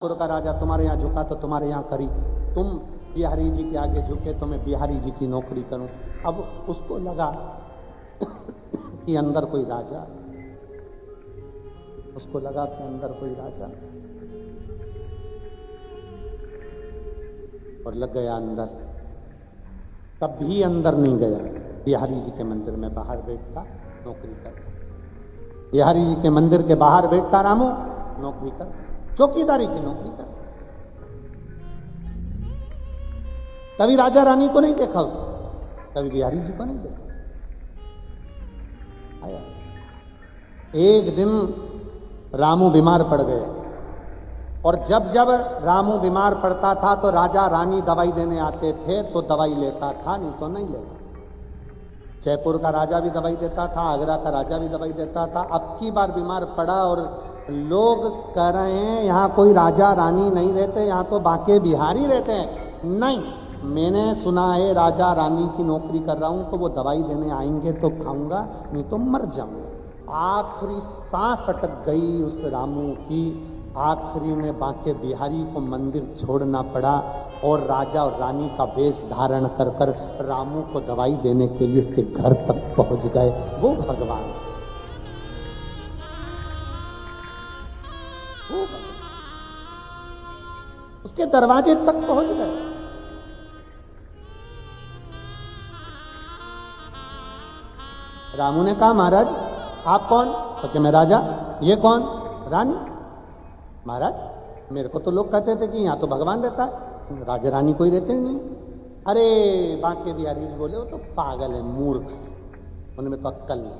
जयपुर का राजा तुम्हारे यहाँ झुका तो तुम्हारे यहाँ करी, तुम बिहारी जी के आगे झुके तो मैं बिहारी जी की नौकरी करूं। अब उसको लगा कि अंदर कोई राजा, उसको लगा कि अंदर कोई राजा, और लग गया अंदर। कभी अंदर नहीं गया, बिहारी जी के मंदिर में बाहर बैठता नौकरी करता। बिहारी जी के मंदिर के बाहर बैठता रामू, नौकरी करता, चौकीदारी की नौकरी करता। कभी राजा रानी को नहीं देखा उसने, कभी बिहारी जी को नहीं देखा। आया एक दिन रामू बीमार पड़ गया, और जब जब रामू बीमार पड़ता था तो राजा रानी दवाई देने आते थे तो दवाई लेता था, नहीं तो नहीं लेता। जयपुर का राजा भी दवाई देता था, आगरा का राजा भी दवाई देता था। अब की बार बीमार पड़ा और लोग कह रहे हैं यहाँ कोई राजा रानी नहीं रहते, यहाँ तो बाके बिहारी रहते हैं। नहीं, मैंने सुना है राजा रानी की नौकरी कर रहा हूं, तो वो दवाई देने आएंगे तो खाऊंगा, नहीं तो मर जाऊंगा। आखिरी सांस अटक गई उस रामू की। आखिरी में बाके बिहारी को मंदिर छोड़ना पड़ा और राजा और रानी का वेश धारण कर कर रामू को दवाई देने के लिए उसके घर तक पहुंच गए। वो भगवान, वो भगवान उसके दरवाजे तक पहुंच गए। रामू ने कहा महाराज आप कौन? तो कि मैं राजा। ये कौन? रानी। महाराज मेरे को तो लोग कहते थे कि यहाँ तो भगवान रहता है, राजा रानी कोई रहते ही नहीं। अरे बांके बिहारी जी बोले वो तो पागल है, मूर्ख है, उनमें तो अक्कल नहीं।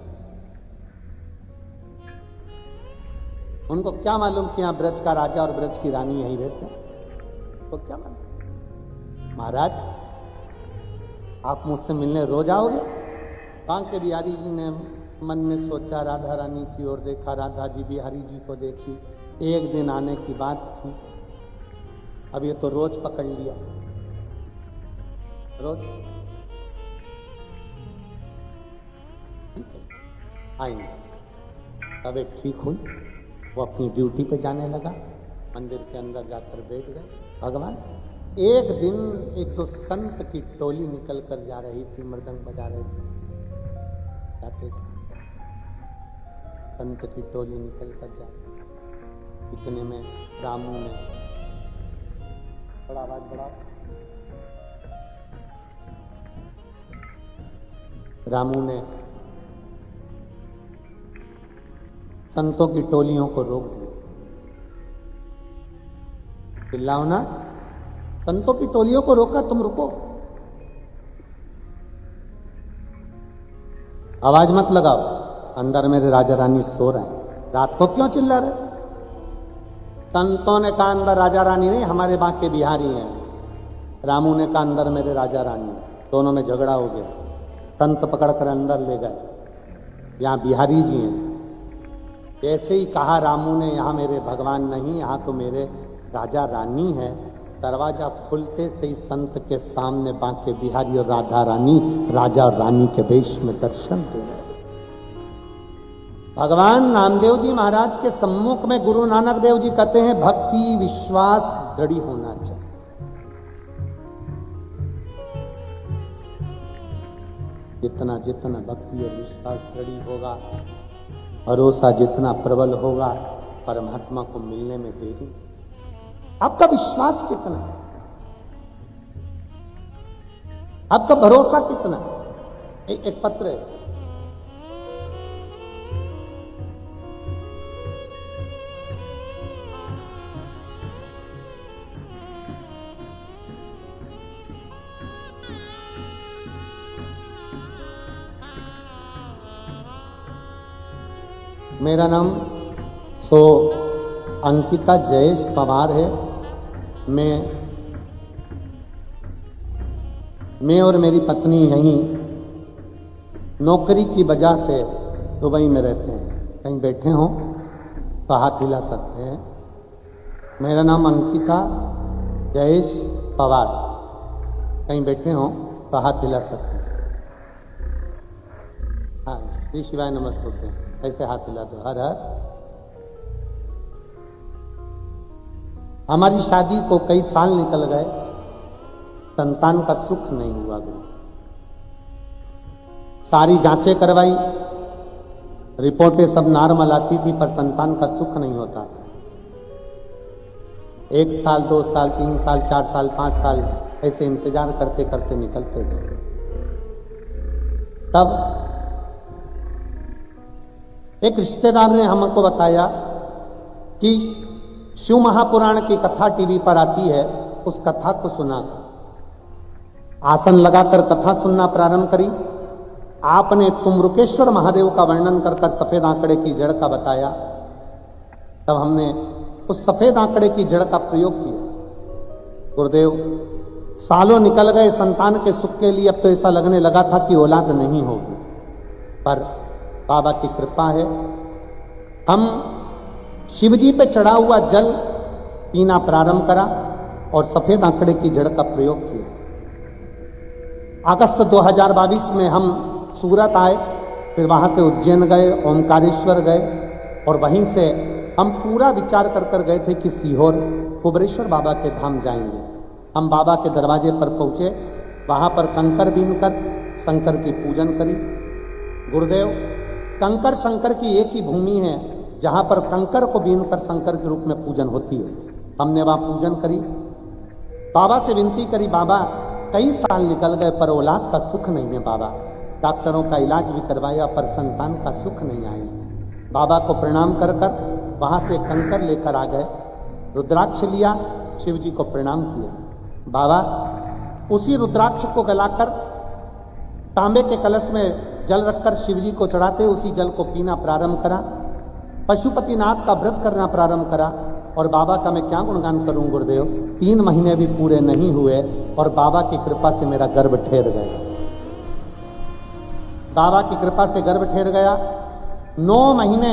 उनको क्या मालूम कि यहाँ ब्रज का राजा और ब्रज की रानी यही रहते हैं, तो क्या मालूम। महाराज आप मुझसे मिलने रोज आओगे? बांके बिहारी जी ने मन में सोचा, राधा रानी की ओर देखा, राधा जी बिहारी जी को देखी। एक दिन आने की बात थी, अब ये तो रोज पकड़ लिया, रोज। ठीक है आएंगे। तबीयत ठीक हुई, वो अपनी ड्यूटी पे जाने लगा, मंदिर के अंदर जाकर बैठ गए। भगवान एक दिन एक तो संत की टोली निकल कर जा रही थी, मृदंग बजा रहे थे, जाते संत की टोली निकल कर जा, इतने में रामू ने बड़ा आवाज बढ़ा, रामू ने संतों की टोलियों को रोक दिया। चिल्लाओ ना, संतों की टोलियों को रोका, तुम रुको, आवाज मत लगाओ, अंदर मेरे राजा रानी सो रहे हैं, रात को क्यों चिल्ला रहे? संतों ने कहा अंदर राजा रानी नहीं, हमारे बांके बिहारी हैं। रामू ने कहा अंदर मेरे राजा रानी है। दोनों में झगड़ा हो गया, संत पकड़कर अंदर ले गए, यहाँ बिहारी जी हैं। जैसे ही कहा रामू ने यहाँ मेरे भगवान नहीं, यहाँ तो मेरे राजा रानी है, दरवाजा खुलते से ही संत के सामने बांके बिहारी और राधा रानी राजा और रानी के वेश में दर्शन दे रहे। भगवान नामदेव जी महाराज के सम्मुख में गुरु नानक देव जी कहते हैं भक्ति विश्वास दृढ़ होना चाहिए। जितना जितना भक्ति और विश्वास दृढ़ होगा, भरोसा जितना प्रबल होगा, परमात्मा को मिलने में देरी। आपका विश्वास कितना है? आपका भरोसा कितना है? एक पत्र है, मेरा नाम अंकिता जयेश पवार है। मैं और मेरी पत्नी यहीं नौकरी की वजह से दुबई में रहते हैं। कहीं बैठे हों तो हाथ हिला सकते हैं। मेरा नाम अंकिता जयेश पवार, कहीं बैठे हों तो हाथ हिला सकते हैं। हाँ, श्री शिवाय नमस्तुभ्यं, ऐसे हाथ हिला दो, हर हर। हमारी शादी को कई साल निकल गए, संतान का सुख नहीं हुआ गुरु। सारी जांचें करवाई, रिपोर्टें सब नॉर्मल आती थी, पर संतान का सुख नहीं होता था। 1 साल, 2 साल, 3 साल, 4 साल, 5 साल ऐसे इंतजार करते करते निकलते गए। तब एक रिश्तेदार ने हमको बताया कि शिव महापुराण की कथा टीवी पर आती है, उस कथा को सुना। आसन लगाकर कथा सुनना प्रारंभ करी। आपने तुमरुकेश्वर महादेव का वर्णन कर कर सफेद आंकड़े की जड़ का बताया। तब हमने उस सफेद आंकड़े की जड़ का प्रयोग किया। गुरुदेव, सालों निकल गए संतान के सुख के लिए। अब तो ऐसा लगने लगा था कि औलाद नहीं होगी, पर बाबा की कृपा है। हम शिवजी पे चढ़ा हुआ जल पीना प्रारंभ करा और सफेद आंकड़े की जड़ का प्रयोग किया। अगस्त 2022 में हम सूरत आए, फिर वहां से उज्जैन गए, ओमकारेश्वर गए, और वहीं से हम पूरा विचार कर कर गए थे कि सीहोर कुबरेश्वर बाबा के धाम जाएंगे। हम बाबा के दरवाजे पर पहुंचे, वहां पर कंकर बीनकर शंकर की पूजन करी। गुरुदेव, कंकर शंकर की एक ही भूमि है जहां पर कंकर को बीनकर शंकर के रूप में पूजन होती है। हमने वहां पूजन करी, बाबा से विनती करी, बाबा कई साल निकल गए पर औलाद का सुख नहीं है बाबा। डॉक्टरों का इलाज भी करवाया पर संतान का सुख नहीं आया। बाबा को प्रणाम कर कर वहां से कंकर लेकर आ गए, रुद्राक्ष लिया, शिव जी को प्रणाम किया। बाबा उसी रुद्राक्ष को गलाकर तांबे के कलश में जल रखकर शिव जी को चढ़ाते, उसी जल को पीना प्रारंभ करा। पशुपतिनाथ का व्रत करना प्रारंभ करा। और बाबा का मैं क्या गुणगान करूं गुरुदेव, 3 महीने भी पूरे नहीं हुए और बाबा की कृपा से मेरा गर्भ ठहर गया। बाबा की कृपा से गर्भ ठहर गया। 9 महीने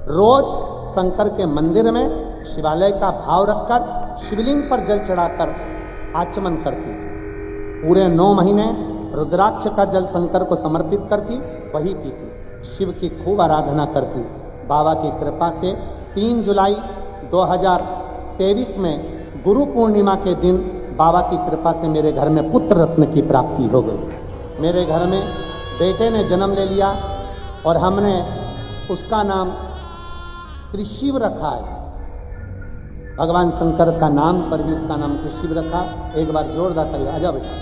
रोज शंकर के मंदिर में शिवालय का भाव रखकर शिवलिंग पर जल चढ़ाकर आचमन करती थी। पूरे 9 महीने रुद्राक्ष का जल शंकर को समर्पित करती, वही पीती, शिव की खूब आराधना करती। बाबा की कृपा से 3 जुलाई 2023 में गुरु पूर्णिमा के दिन बाबा की कृपा से मेरे घर में पुत्र रत्न की प्राप्ति हो गई। मेरे घर में बेटे ने जन्म ले लिया और हमने उसका नाम त्रिशिव रखा है। भगवान शंकर का नाम पर ही उसका नाम त्रिशिव रखा। एक बार जोरदार तालियां, आजा बेटा।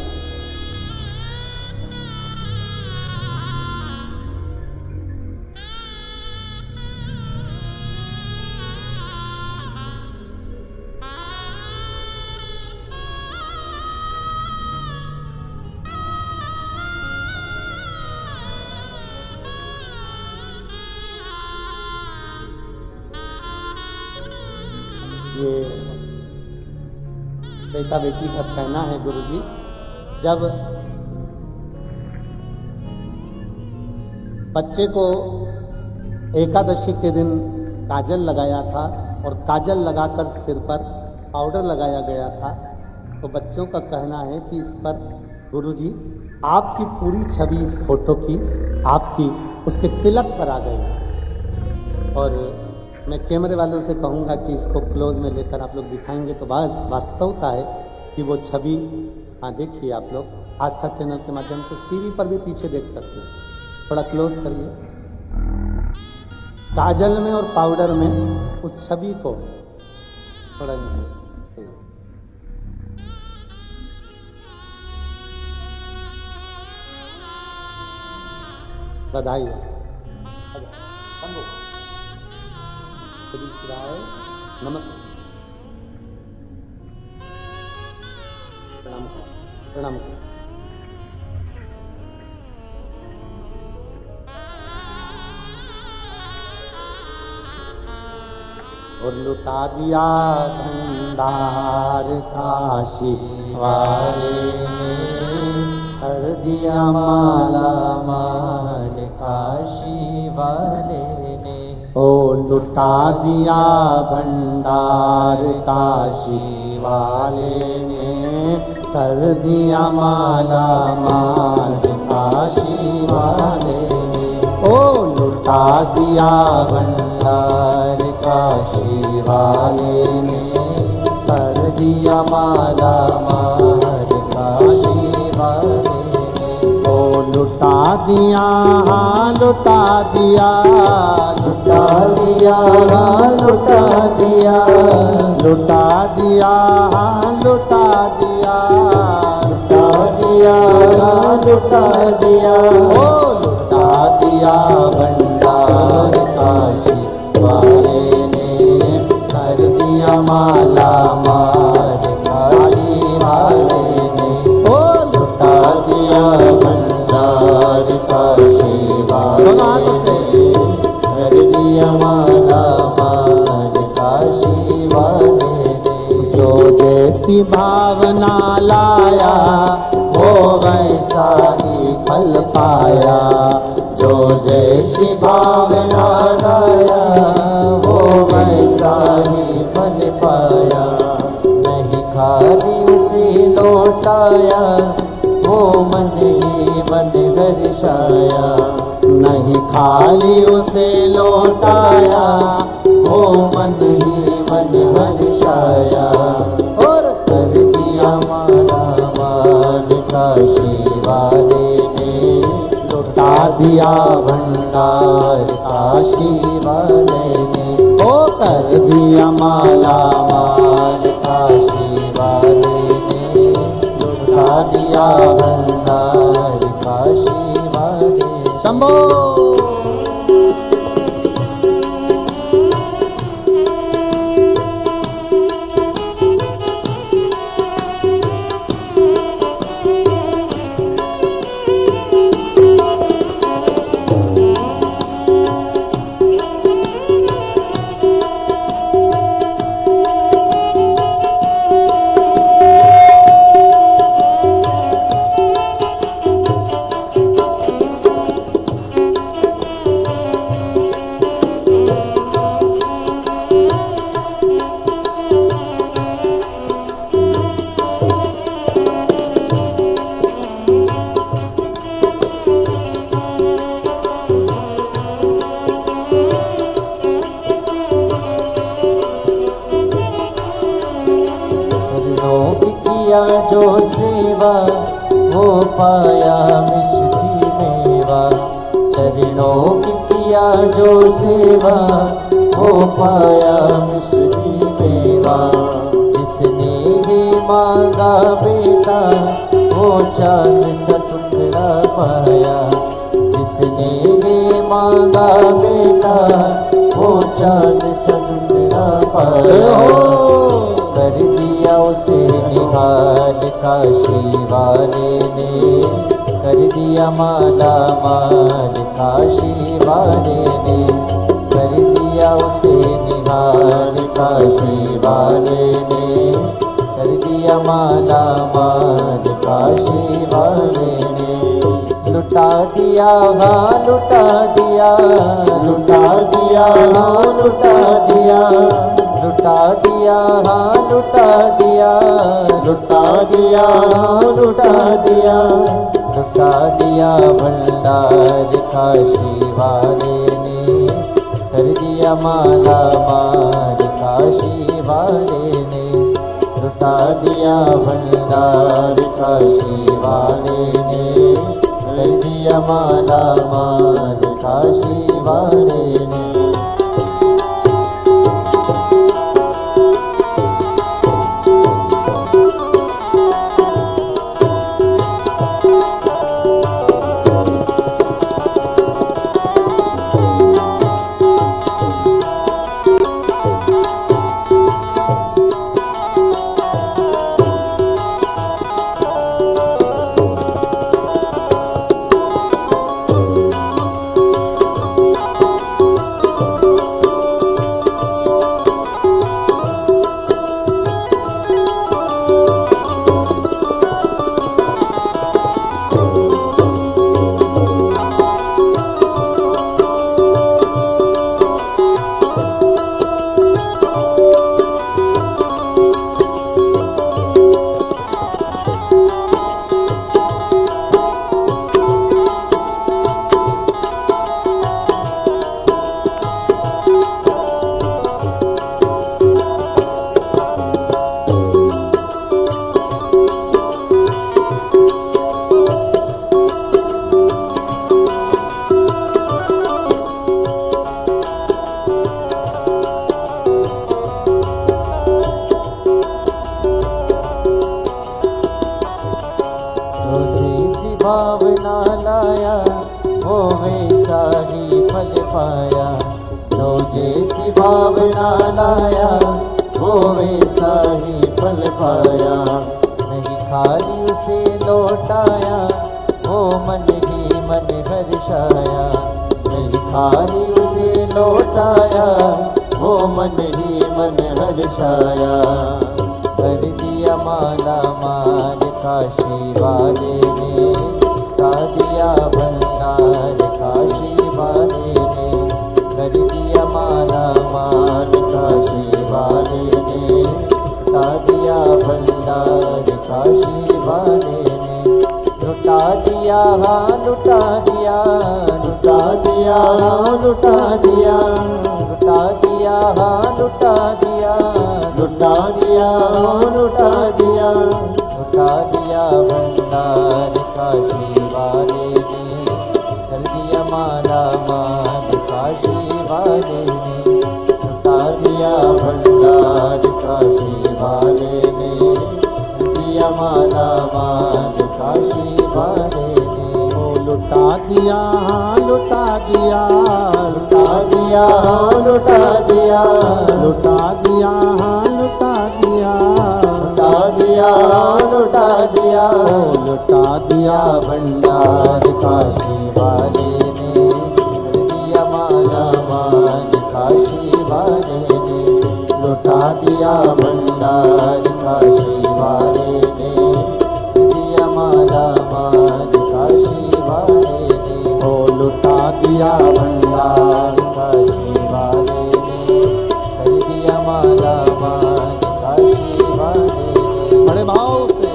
ये बेटा बेटी का कहना है गुरुजी, जब बच्चे को एकादशी के दिन काजल लगाया था और काजल लगाकर सिर पर पाउडर लगाया गया था, तो बच्चों का कहना है कि इस पर गुरुजी आपकी पूरी छवि इस फोटो की आपकी उसके तिलक पर आ गई। और मैं कैमरे वालों से कहूँगा कि इसको क्लोज में लेकर आप लोग दिखाएंगे तो वास्तवता है कि वो छवि, हाँ देखिए आप लोग आस्था चैनल के माध्यम से उस टीवी पर भी पीछे देख सकते हो। थोड़ा क्लोज करिए, काजल में और पाउडर में उस छवि को थोड़ा नीचे। बधाई हो। नमस्कार, प्रणाम प्रणाम। और लुटा दिया भंडार काशी वाले, कर दिया माला माल काशी वाले ने। ओ लुटा दिया भंडार काशी वाले ने, कर दिया माला माल काशी वाले ने। ओ लुटा दिया भंडार काशी वाले ने कर दिया माला मार काशी वाले ने। ओ लुटा दिया हाँ लुटा दिया, लुटा दिया हाँ लुटा दिया, लुटा दिया हाँ लुटा दिया, लुटा दिया हाँ लुटा दिया। ओ लुटा दिया भंडार काशी वाले ने कर दिया माला मार काशी वाले ने। ओ लुटा दिया भंडार काशी वाले ने कर दिया माला मार काशी वाले ने। जो जैसी भावना लाया वो वैसा ही फल पाया, जो जैसी भावना लाया वो वैसा ही फल पाया। नहीं खाली उसे लौटाया वो मन ही मन दर्शाया, नहीं खाली उसे लौटाया वो मन ही मन दर्शाया। और कर दिया माला मार काशी वाले ने लुटा दिया भंडार काशी वाले ने। ओ कर दिया माला मार काशी वाले ने लुटा दिया भंडार काशी वाले। शंभो। किया जो सेवा वो पाया मिष्टी मेवा। चरणों की किया जो सेवा वो पाया मिष्टी मेवा। जिसने ये मांगा बेटा वो चांद सा टुकड़ा पाया। जिसने ये मांगा बेटा वो चांद सा टुकड़ा पाया। कर दिया उसे निहाल काशी वाले ने, कर दिया माला माल काशी वाले ने। कर दिया उसे निहाल काशी वाले ने, कर दिया माला माल काशी वाले ने। लुटा दिया हाँ लुटा दिया, लुटा दिया हाँ लुटा दिया, लुटा दिया हाँ लुटा दिया, लुटा दिया हाँ लुटा दिया। लुटा दिया भंडार काशी वाले ने, कर दिया माला माल काशी वाले ने। लुटा दिया भंडार काशी वाले ने, कर दिया माला माल काशी वाले ने। भावना लाया वो वैसा ही फल पाया। जो जैसी भावना लाया वो वैसा ही फल पाया। नहीं खाली उसे लौटाया वो मन ही मन हर्षाया। नहीं खाली उसे लौटाया वो मन ही मन हर्षाया। कर दिया माला माल काशी वाले ने, उठा दिया भंडार काशी वाले ने। कर दिया माला माल काशी वाले ने, उठा दिया भंडार काशी वाले ने। लुटा दिया हाँ लुटा दिया, लुटा दिया हाँ लुटा दिया, लुटा दिया हाँ लुटा दिया, लुटा दिया हाँ लुटा दिया। लुटा दिया भंडार काशी वाले ने, कर दिया माला माल काशी वाले ने। लुटा दिया भंडार काशी वाले ने, कर दिया माला माल काशी वाले ने। ओ लुटा दिया हाँ लुटा दिया, लुटा दिया हाँ लुटा दिया, लुटा दिया हाँ लुटा दिया, लुटा दिया हाँ लुटा दिया। ओ लुटा दिया भंडार काशी वाले ने, कर दिया माला माल काशी वाले ने। लुटा दिया भंडार काशी वाले ने, कर दिया माला माल काशी वाले ने। ओ लुटा दिया भंडार काशी वाले ने, कर दिया माला माल काशी वाले ने। बड़े भाव से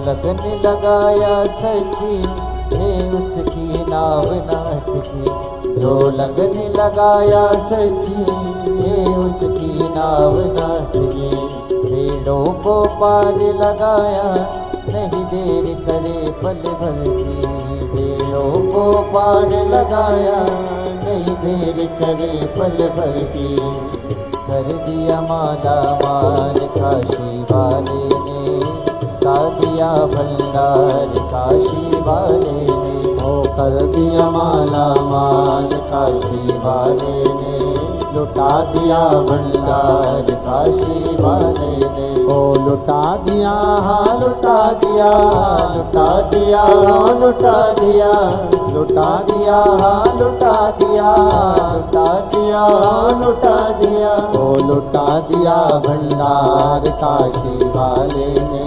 लगन लगाया सची ने उसकी नाव ना अटकी। जो लगन लगाया सची ने उसकी नाव ना अटकी। पेड़ों को पार लगाया नहीं देर करे पल भर की। पेड़ों को पार लगाया नहीं देर करे पल भर की। कर दिया माला माल काशी वाले ने, उठा दिया भंडार काशी वाले ने। ओ कर दिया माला माल काशी वाले ने, लुटा दिया भंडार काशी वाले ने। ओ लुटा दिया हाँ लुटा दिया, लुटा दिया हाँ लुटा दिया, लुटा दिया हाँ लुटा दिया, लुटा दिया हाँ लुटा दिया। ओ लुटा दिया भंडार काशी वाले ने,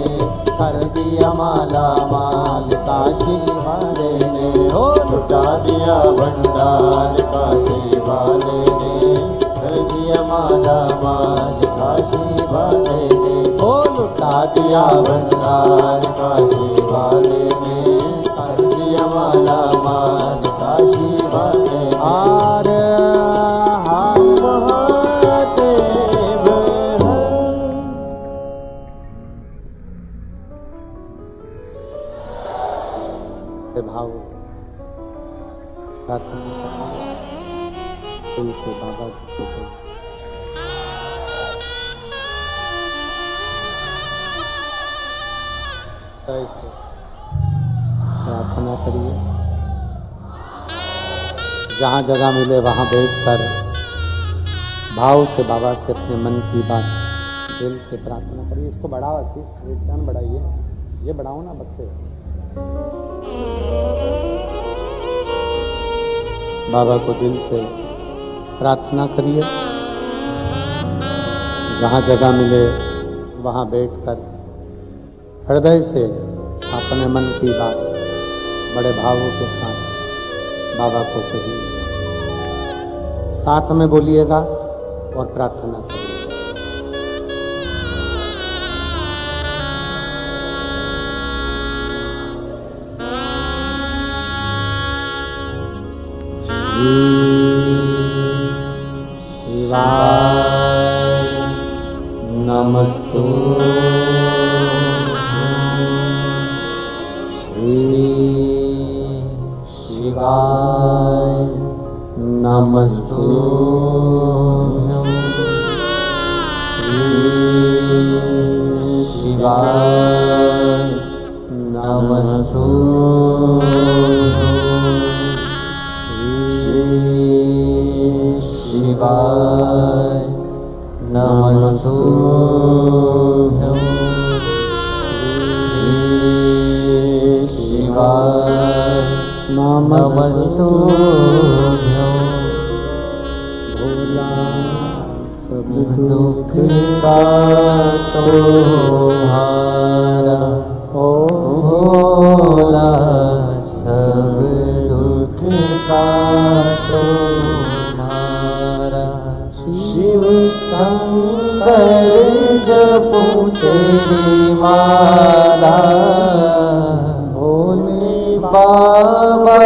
कर दिया माला माल काशी वाले ने। ओ लुटा दिया भंडार काशी वाले ने, कर दिया माला माल काशी वाले ने। ओ लुटा दिया भंडार काशी वाले ने, कर दिया माला माल काशी वाले ने। आर हार महादेव भाव प्रार्थना करना दिल से बाबा को ऐसे प्रार्थना करिए। जहाँ जगह मिले वहाँ बैठकर भाव से बाबा से अपने मन की बात दिल से प्रार्थना करिए। इसको बढ़ाओ आशीष, कीर्तन बढ़ाइए, ये बढ़ाओ ना बक्से। बाबा को दिल से प्रार्थना करिए। जहाँ जगह मिले वहाँ बैठकर हृदय से अपने मन की बात बड़े भावों के साथ बाबा को कहिए। साथ में बोलिएगा और प्रार्थना करिए। शिवाय नमस्तु शिवाय नमस्तु शिवाय नमस्तु शिवाय नमस्तु शिवाय नमस्तु भोला सब दुख काटो हारा, ओ भोला सब दुख काटो हारा। शिव शंकर जपो तेरी माला, भोले बाबा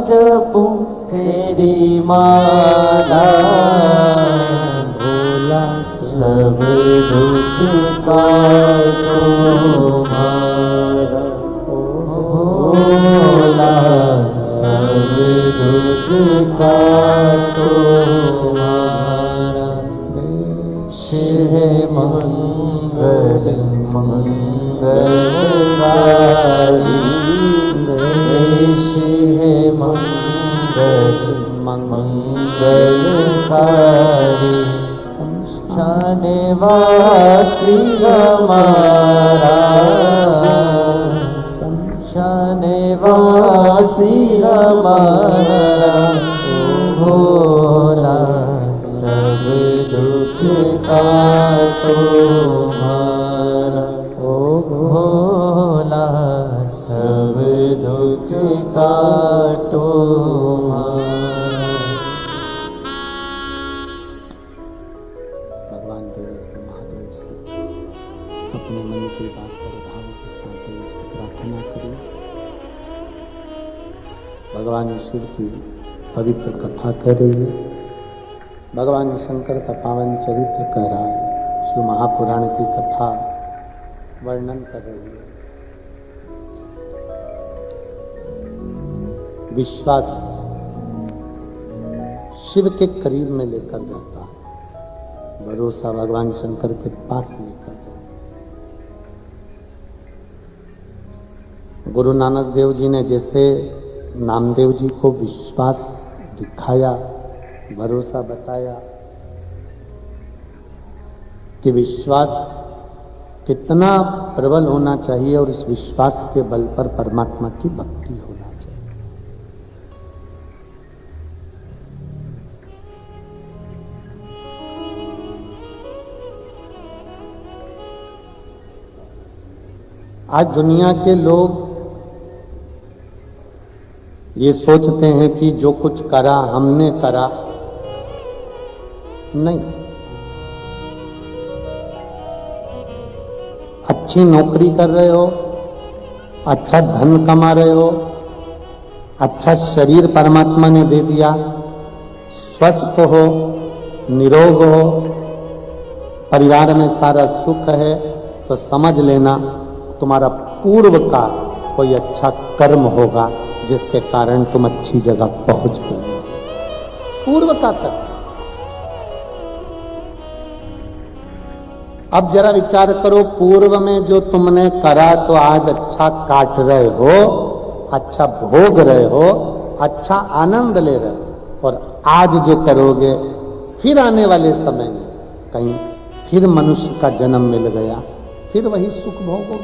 जपो तेरी माला। भोला सब दुख काटो हारा, भोला सब दुख काटो हारा। शिव मंगल मंगलकारी, शिव मंगल मंगलकारी। शनिवासी हमारा, शनिवासी हमारा। भोला सब दुख काटो हारा, ओ भोला सब दुख काटो हारा। भगवान देवता महादेव से अपने मन की बात बड़े भाव के साथ दिल से प्रार्थना करिए। भगवान शिव की पवित्र कथा कह रही है, भगवान शंकर का पावन चरित्र कह रहा है, शिव महापुराण की कथा वर्णन कर रही है। विश्वास शिव के करीब में लेकर जाता है, भरोसा भगवान शंकर के पास लेकर जाता है। गुरु नानक देव जी ने जैसे नामदेव जी को विश्वास दिखाया, भरोसा बताया कि विश्वास कितना प्रबल होना चाहिए और इस विश्वास के बल पर परमात्मा की भक्ति होना चाहिए। आज दुनिया के लोग ये सोचते हैं कि जो कुछ करा हमने करा, नहीं। अच्छी नौकरी कर रहे हो, अच्छा धन कमा रहे हो, अच्छा शरीर परमात्मा ने दे दिया, स्वस्थ हो, निरोग हो, परिवार में सारा सुख है, तो समझ लेना तुम्हारा पूर्व का कोई अच्छा कर्म होगा जिसके कारण तुम अच्छी जगह पहुंच गए। पूर्व का कर्म। अब जरा विचार करो, पूर्व में जो तुमने करा तो आज अच्छा काट रहे हो, अच्छा भोग रहे हो, अच्छा आनंद ले रहे हो, और आज जो करोगे फिर आने वाले समय में कहीं फिर मनुष्य का जन्म मिल गया, फिर वही सुख भोगो।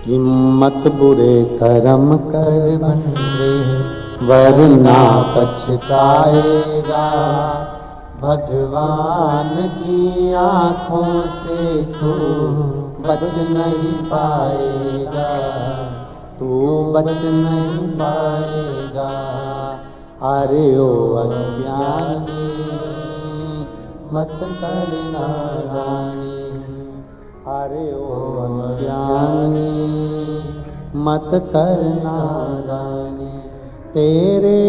हिम्मत बुरे कर्म कर बंदे वरना पछताएगा, भगवान की आंखों से तू बच नहीं पाएगा, तू बच नहीं पाएगा। अरे ओ अज्ञानी मत कर नादानी, अरे ओ अज्ञानी मत कर नादानी, तेरे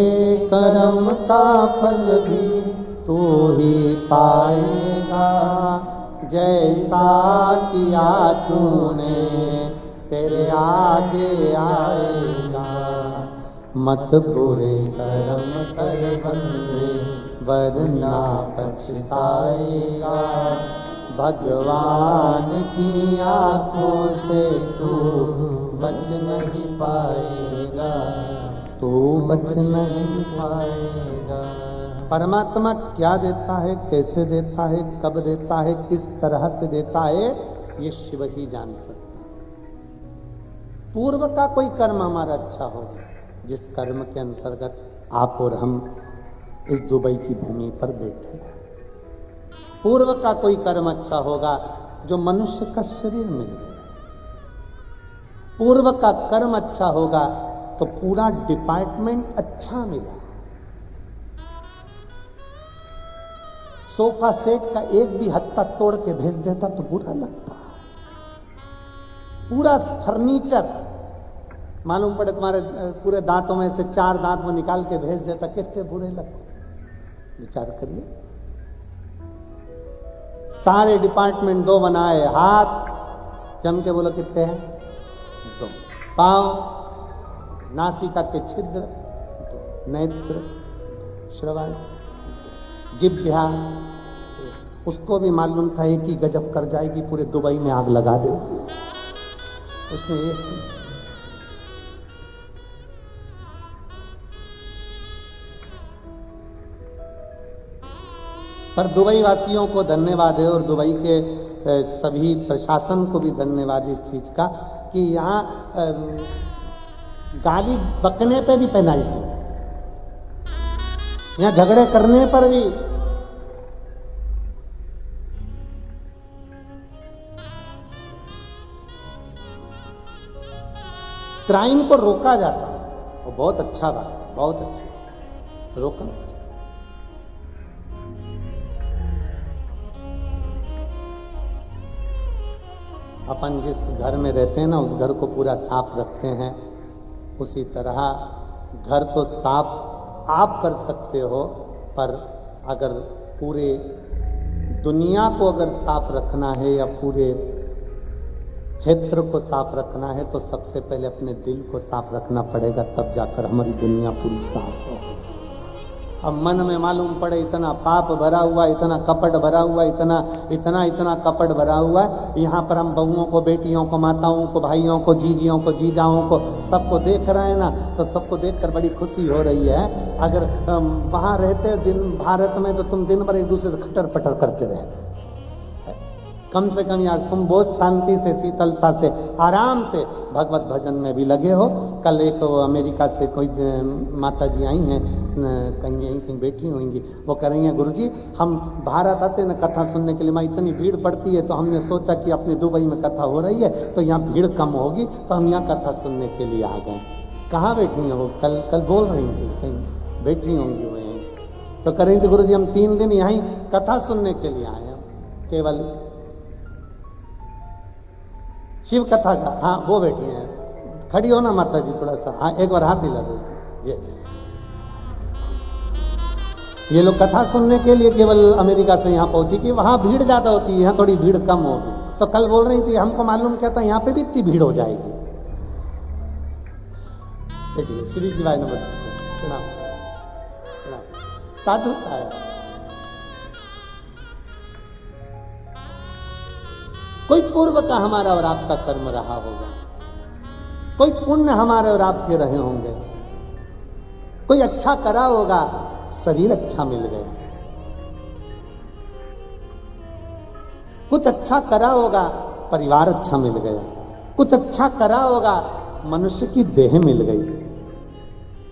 कर्म का फल भी तू ही पाएगा, जैसा किया तूने तेरे आगे आएगा। मत बुरे कर्म कर बंदे वरना पछताएगा, भगवान की आंखों से तू बच नहीं पाएगा, तू बच नहीं पाएगा। परमात्मा क्या देता है, कैसे देता है, कब देता है, किस तरह से देता है, ये शिव ही जान सकता है। पूर्व का कोई कर्म हमारा अच्छा होगा, जिस कर्म के अंतर्गत आप और हम इस दुबई की भूमि पर बैठे हैं। पूर्व का कोई कर्म अच्छा होगा जो मनुष्य का शरीर मिल गया। पूर्व का कर्म अच्छा होगा तो पूरा डिपार्टमेंट अच्छा मिला। सोफा सेट का एक भी हत्ता तोड़ के भेज देता तो बुरा लगता। पूरा फर्नीचर मालूम पड़े तुम्हारे पूरे दांतों में से 4 दांत वो निकाल के भेज देता, कितने बुरे लगते। विचार करिए, सारे डिपार्टमेंट 2 बनाए, हाथ जम के बोलो कितने हैं 2, पांव, नासिका के छिद्र 2, नेत्र, श्रवण, जिह्वा, उसको भी मालूम था एक ही गजब कर जाएगी, पूरे दुबई में आग लगा देगी। उसने एक पर दुबई वासियों को धन्यवाद है और दुबई के सभी प्रशासन को भी धन्यवाद इस चीज का कि यहाँ गाली बकने पे भी पेनल्टी, यहाँ झगड़े करने पर भी क्राइम को रोका जाता है। वो बहुत अच्छा बात है, बहुत अच्छा, रोकना चाहिए। अपन जिस घर में रहते हैं ना, उस घर को पूरा साफ रखते हैं, उसी तरह घर तो साफ आप कर सकते हो, पर अगर पूरे दुनिया को अगर साफ रखना है या पूरे क्षेत्र को साफ रखना है तो सबसे पहले अपने दिल को साफ रखना पड़ेगा, तब जाकर हमारी दुनिया पूरी साफ हो। अब मन में मालूम पड़े इतना पाप भरा हुआ, इतना कपट भरा हुआ, इतना कपट भरा हुआ है। यहाँ पर हम बहुओं को, बेटियों को, माताओं को, भाइयों को, जीजियों को, जीजाओं को, सबको देख रहे हैं ना, तो सबको देखकर बड़ी खुशी हो रही है। अगर वहाँ रहते दिन भारत में तो तुम दिन भर एक दूसरे से खटर पटर करते रहते। कम से कम यार तुम बहुत शांति से, शीतलता से, आराम से भगवत भजन में भी लगे हो। कल एक अमेरिका से कोई माता जी आई हैं, कहीं बैठी होंगी, वो कह रही हैं गुरुजी हम भारत आते ना कथा सुनने के लिए, मैं इतनी भीड़ पड़ती है तो हमने सोचा कि अपने दुबई में कथा हो रही है तो यहाँ भीड़ कम होगी तो हम यहाँ कथा सुनने के लिए आ गए। कहाँ बैठी हैं वो? कल बोल रही थी, कहीं बैठी होंगी वो यहीं। तो कह रही थी गुरुजी हम 3 दिन यहाँ कथा सुनने के लिए आए हैं, केवल शिव कथा का। हाँ वो बैठी हैं, खड़ी हो ना माता जी थोड़ा सा, हाँ एक बार हाथ हिला दीजिए। ये लोग कथा सुनने के लिए केवल अमेरिका से यहाँ पहुंची कि वहाँ भीड़ ज़्यादा होती है, यहाँ थोड़ी भीड़ कम होगी। तो कल बोल रही थी हमको मालूम क्या था यहाँ पे भी इतनी भीड़ हो जाएगी। देखिए श्री शिवाय नमस्ते, प्रणाम प्रणाम, साधु आया। कोई पूर्व का हमारा और आपका कर्म रहा होगा, कोई पुण्य हमारे और आपके रहे होंगे, कोई अच्छा करा होगा, शरीर अच्छा मिल गया, कुछ अच्छा करा होगा परिवार अच्छा मिल गया, कुछ अच्छा करा होगा मनुष्य की देह मिल गई,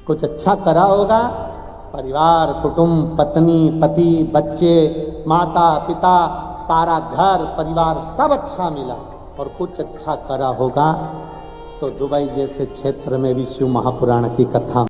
कुछ अच्छा करा होगा परिवार कुटुंब पत्नी पति बच्चे माता पिता सारा घर परिवार सब अच्छा मिला, और कुछ अच्छा करा होगा तो दुबई जैसे क्षेत्र में भी शिव महापुराण की कथा